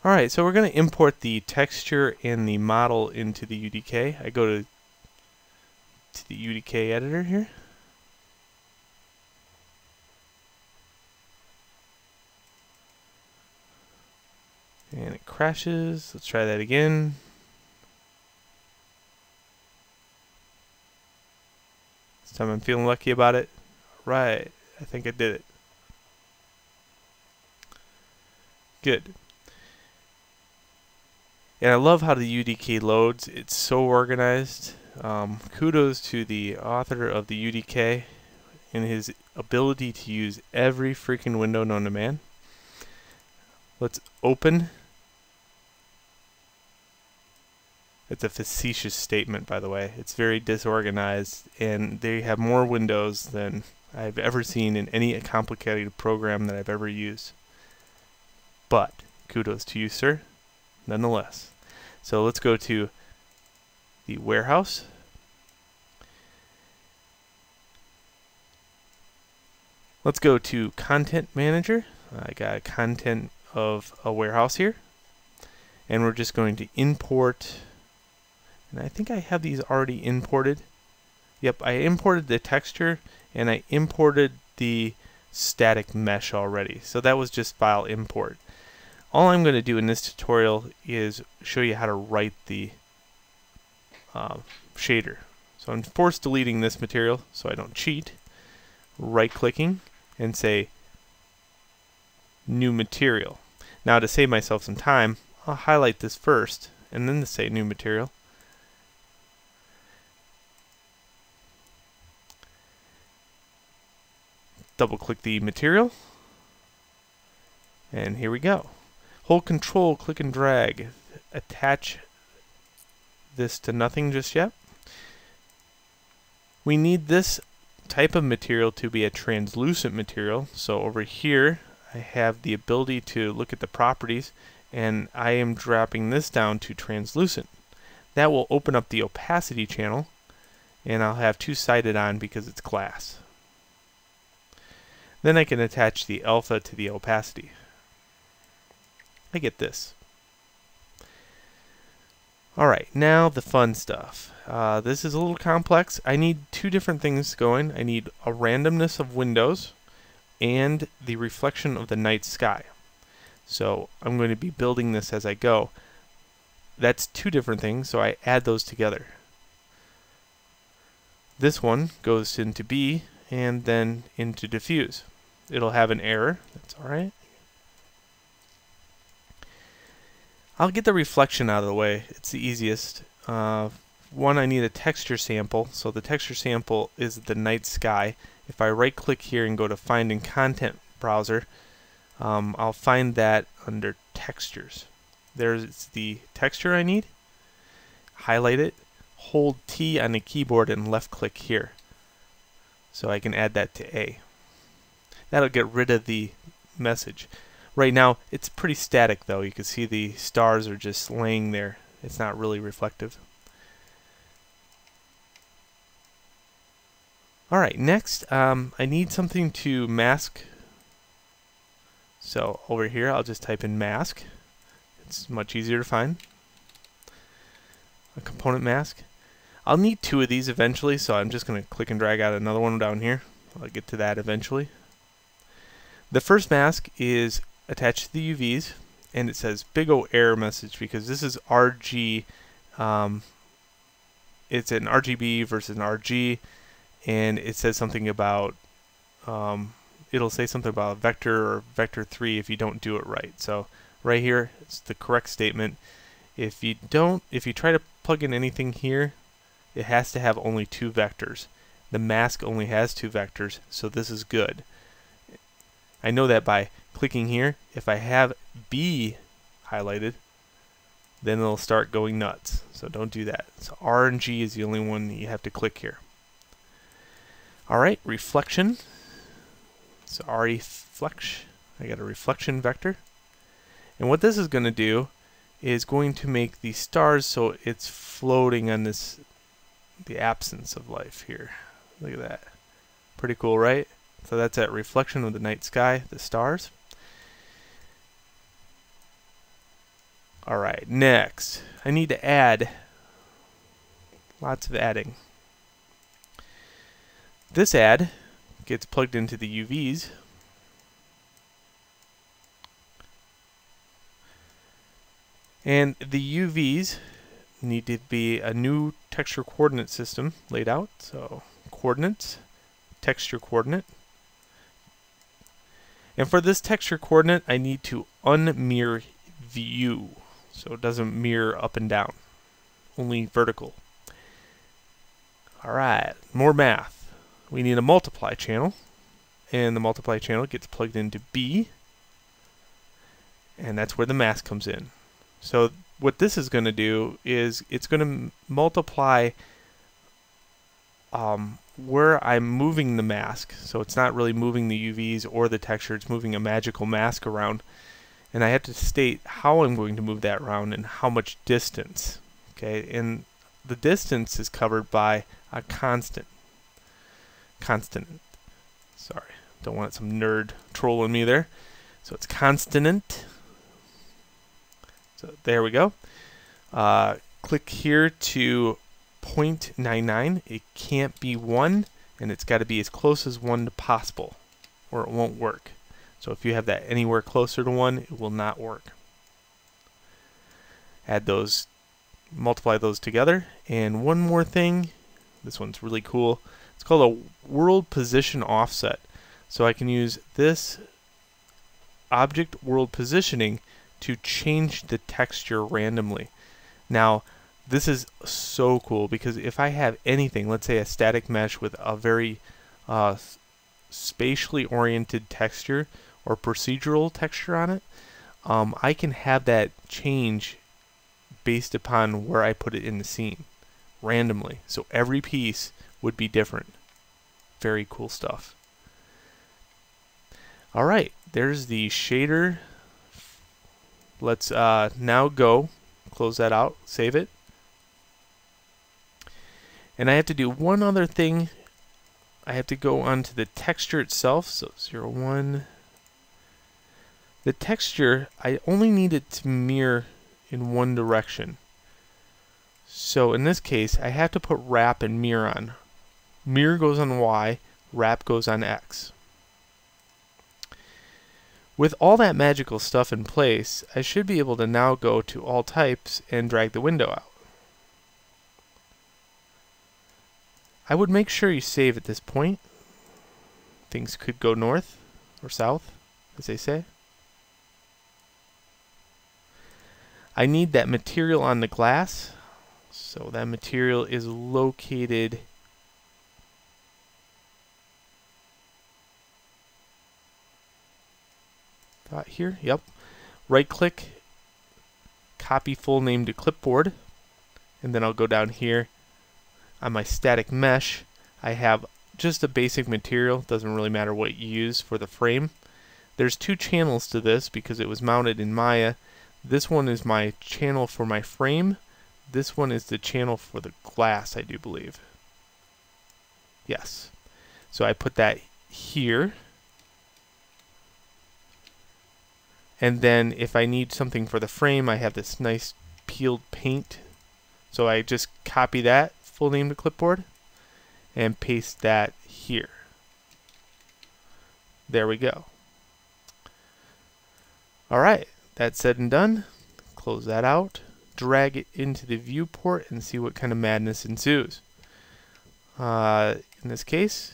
Alright, so we're going to import the texture and the model into the UDK. I go to the UDK editor here. And it crashes. Let's try that again. This time I'm feeling lucky about it. Right, I think I did it. Good. And I love how the UDK loads. It's so organized. Kudos to the author of the UDK and his ability to use every freaking window known to man. Let's open. It's a facetious statement, by the way. It's very disorganized, and they have more windows than I've ever seen in any complicated program that I've ever used. But kudos to you, sir, nonetheless. So let's go to the warehouse. Let's go to Content Manager. I got content of a warehouse here. And we're just going to import, and I think I have these already imported. Yep, I imported the texture and I imported the static mesh already. So that was just file import. All I'm going to do in this tutorial is show you how to write the shader. So I'm force deleting this material so I don't cheat. Right clicking and say new material. Now to save myself some time, I'll highlight this first and then say new material. Double click the material and here we go. Hold Control, click and drag. Attach this to nothing just yet. We need this type of material to be a translucent material. So over here I have the ability to look at the properties, and I am dropping this down to translucent. That will open up the opacity channel, and I'll have two-sided on because it's glass. Then I can attach the alpha to the opacity. I get this. Alright, now the fun stuff. This is a little complex. I need two different things going. I need a randomness of windows and the reflection of the night sky. So I'm going to be building this as I go. That's two different things, so I add those together. This one goes into B and then into diffuse. It'll have an error. That's alright. I'll get the reflection out of the way. It's the easiest. One, I need a texture sample. So the texture sample is the night sky. If I right click here and go to find in content browser, I'll find that under textures. There's the texture I need. Highlight it. Hold T on the keyboard and left click here. So I can add that to A. That'll get rid of the message. Right now, it's pretty static though. You can see the stars are just laying there. It's not really reflective. Alright, next, I need something to mask. So over here, I'll just type in mask. It's much easier to find. A component mask. I'll need two of these eventually, so I'm just going to click and drag out another one down here. I'll get to that eventually. The first mask is attached to the UVs, and it says big O error message because this is RG. It's an RGB versus an RG, and it says something about it'll say something about vector or vector 3 if you don't do it right. So right here, it's the correct statement. If you try to plug in anything here, it has to have only two vectors. The mask only has two vectors, so this is good. I know that by clicking here. If I have B highlighted, then it'll start going nuts. So don't do that. So R and G is the only one you have to click here. Alright, reflection. So reflex. I got a reflection vector. And what this is going to do is going to make the stars so it's floating on this, the absence of life here. Look at that. Pretty cool, right? So that's that reflection of the night sky, the stars. Alright, next, I need to add lots of adding. This add gets plugged into the UVs. And the UVs need to be a new texture coordinate system laid out. So coordinates, texture coordinate. And for this texture coordinate, I need to unmirror view. So it doesn't mirror up and down, only vertical. Alright, more math. We need a multiply channel. And the multiply channel gets plugged into B. And that's where the mask comes in. So what this is going to do is it's going to multiply where I'm moving the mask. So it's not really moving the UVs or the texture, it's moving a magical mask around. And I have to state how I'm going to move that around and how much distance. Okay, and the distance is covered by a constant. Sorry, don't want some nerd trolling me there. So it's constant. So there we go. Click here to 0.99. It can't be 1, and it's got to be as close as 1 to possible, or it won't work. So if you have that anywhere closer to 1, it will not work. Add those, multiply those together. And one more thing, this one's really cool. It's called a world position offset. So I can use this object world positioning to change the texture randomly. Now, this is so cool because if I have anything, let's say a static mesh with a very spatially oriented texture or procedural texture on it, I can have that change based upon where I put it in the scene randomly. So every piece would be different. Very cool stuff. Alright, there's the shader. Let's now go, close that out, save it. And I have to do one other thing. I have to go onto the texture itself, so 0, 1. The texture, I only need it to mirror in one direction. So in this case, I have to put wrap and mirror on. Mirror goes on Y, wrap goes on X. With all that magical stuff in place, I should be able to now go to all types and drag the window out. I would make sure you save at this point. Things could go north or south, as they say. I need that material on the glass. So that material is located here. Yep. Right click, copy full name to clipboard, and then I'll go down here on my static mesh. I have just a basic material. Doesn't really matter what you use for the frame. There's 2 channels to this because it was mounted in Maya. This one is my channel for my frame. This one is the channel for the glass, I do believe. Yes. So I put that here. And then if I need something for the frame, I have this nice peeled paint. So I just copy that full name to clipboard and paste that here. There we go. Alright, that's said and done. Close that out. Drag it into the viewport and see what kind of madness ensues. In this case,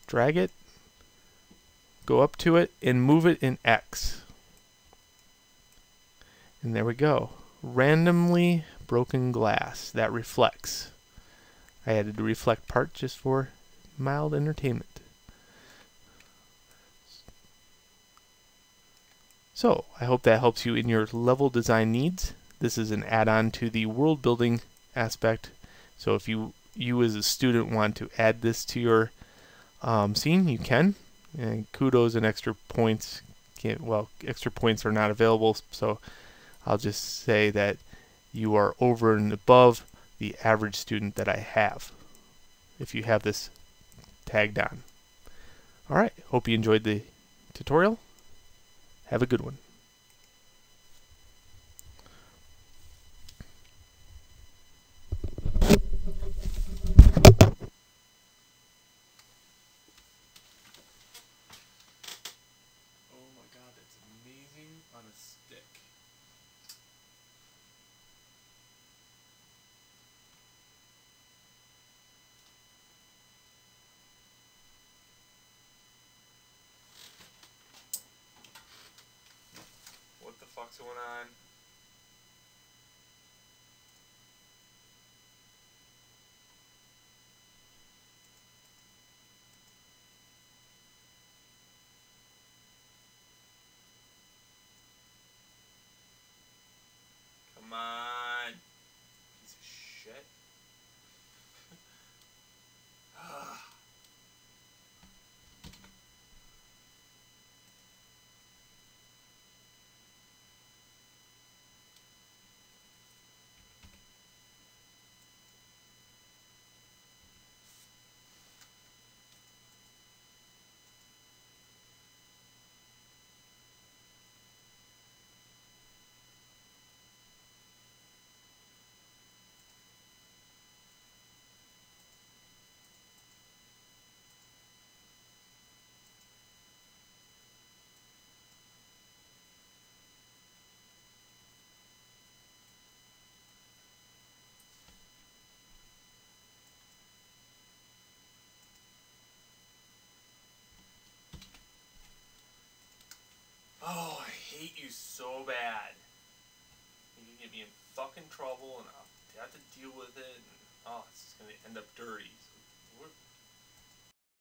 drag it, go up to it, and move it in X. And there we go. Randomly broken glass that reflects. I added the reflect part just for mild entertainment. So, I hope that helps you in your level design needs. This is an add-on to the world building aspect. So if you as a student want to add this to your scene, you can. And kudos and extra points. Extra points are not available, so I'll just say that you are over and above the average student that I have if you have this tagged on. Alright, hope you enjoyed the tutorial. Have a good one. Oh my god, that's amazing on a stick. What the fuck's going on? Come on. Piece of shit. Oh, I hate you so bad. You can get me in fucking trouble and I'll have to deal with it. And, oh, it's just going to end up dirty. So